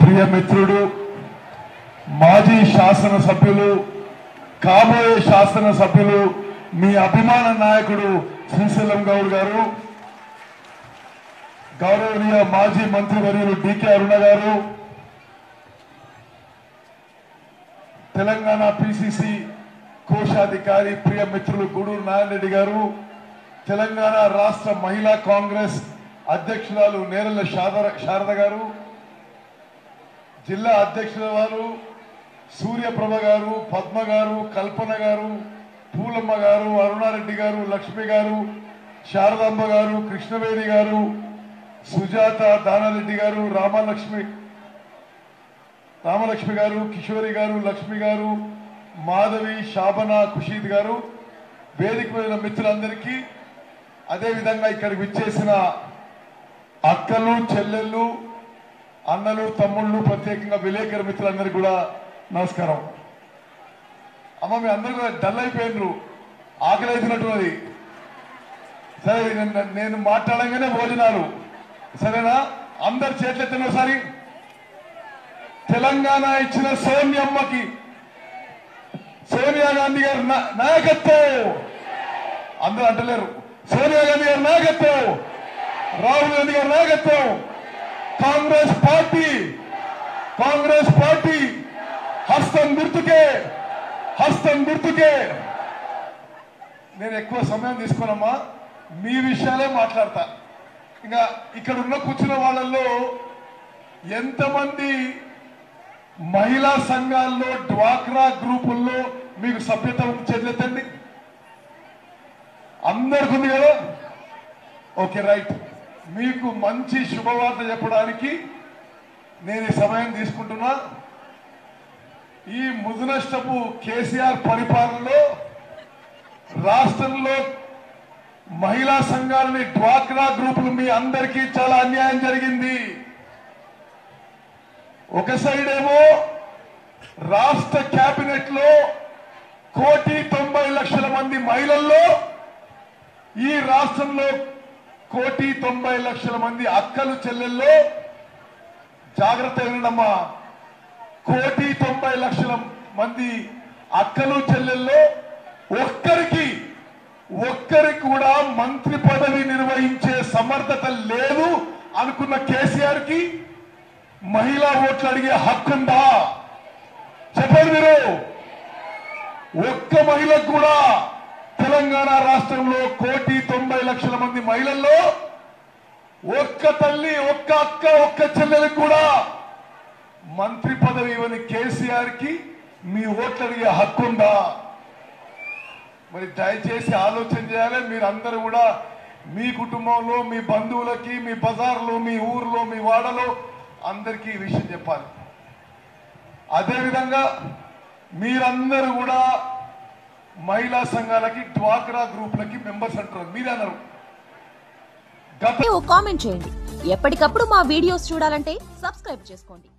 ప్రియ మిత్రుడు మాజీ శాసన సభ్యులు కాబోయే శాసన సభ్యులు మీ అభిమాన నాయకుడు శ్రీశైలం గౌడ్ గారు, గౌరవనీయ మాజీ మంత్రివర్యులు డికే అరుణ గారు, తెలంగాణ పిసిసి కోశాధికారి ప్రియ మిత్రులు గూడూరు నారాయణ రెడ్డి గారు, తెలంగాణ రాష్ట్ర మహిళా కాంగ్రెస్ అధ్యక్షురాలు నేరెళ్ల శారద గారు, జిల్లా అధ్యక్షుల వారు సూర్యప్రభ గారు, పద్మ గారు, కల్పన గారు, పూలమ్మ గారు, అరుణారెడ్డి గారు, లక్ష్మి గారు, శారదాంబ గారు, కృష్ణవేణి గారు, సుజాత, దానారెడ్డి గారు, రామలక్ష్మి గారు, కిషోరి గారు, లక్ష్మి గారు, మాధవి, శాబనా, ఖుషీద్ గారు, వేదిక మీద మిత్రులందరికీ, అదేవిధంగా ఇక్కడికి విచ్చేసిన అక్కలు, చెల్లెళ్ళు, అన్నలు, తమ్ముళ్ళు, ప్రత్యేకంగా విలేకరు మిత్రులందరికీ కూడా నమస్కారం. అమ్మ, మీ అందరూ కూడా డల్ అయిపోయినరు, ఆకలి అవుతున్నట్టున్నది. సరే, నేను మాట్లాడంగానే భోజనాలు, సరేనా? అందరు చేతులెత్తిన ఒకసారి. తెలంగాణ ఇచ్చిన సోనియమ్మకి, సోనియా గాంధీ గారి నాయకత్వం, అందరూ అంటలేరు, సోనియా గాంధీ గారి నాయకత్వం, రాహుల్ గాంధీ గారి నాయకత్వం, కాంగ్రెస్ పార్టీ హస్తం గుర్తుకే. నేను ఎక్కువ సమయం తీసుకోనమ్మా, మీ విషయాలే మాట్లాడతా. ఇంకా ఇక్కడ ఉన్న కూర్చున్న వాళ్ళల్లో ఎంతమంది మహిళా సంఘాల్లో, డ్వాక్రా గ్రూపుల్లో మీకు సభ్యత చెందుతండి? అందరికి ఉంది కదా? Okay, right. మీకు మంచి శుభవార్త చెప్పడానికి నేను ఈ సమయం తీసుకుంటున్నా. ఈ ముదునష్టపు కేసీఆర్ పరిపాలనలో రాష్ట్రంలో మహిళా సంఘాలని, డ్వాక్రా గ్రూపులు మీ అందరికీ చాలా అన్యాయం జరిగింది. ఒక సైడ్ ఏమో రాష్ట్ర కేబినెట్ లో 1,90,00,000 మంది మహిళల్లో, ఈ రాష్ట్రంలో 1,90,00,000 మంది అక్కలు, చెల్లెల్లో, జాగ్రత్త వినడమ్మా, 1,90,00,000 మంది అక్కలు, చెల్లెల్లో ఒక్కరికి కూడా మంత్రి పదవి నిర్వహించే సమర్థత లేదు అనుకున్న కేసీఆర్ కి మహిళా ఓట్లు అడిగే హక్కుందా? చెప్పండి మీరు. ఒక్క మహిళకు కూడా తెలంగాణ రాష్ట్రంలో 1,90,00,000 మంది మహిళల్లో ఒక్క తల్లి, ఒక్క అక్క, ఒక్క చెల్లెలకు కూడా మంత్రి పదవి ఇవ్వని కేసీఆర్ కి మీ ఓట్లు అడిగే హక్కుందా? మరి దయచేసి ఆలోచన చేయాలి. మీరందరూ కూడా మీ కుటుంబంలో, మీ బంధువులకి, మీ బజార్లో, మీ ఊర్లో, మీ వాడలో అందరికీ ఈ విషయం చెప్పాలి. అదేవిధంగా మీరందరూ కూడా మహిళా సంఘాలకి, డ్వాక్రా గ్రూపులకి మెంబర్స్ అంటారు, మీరే అన్నారు. కామెంట్ చేయండి. ఎప్పటికప్పుడు మా వీడియోస్ చూడాలంటే సబ్స్క్రైబ్ చేసుకోండి.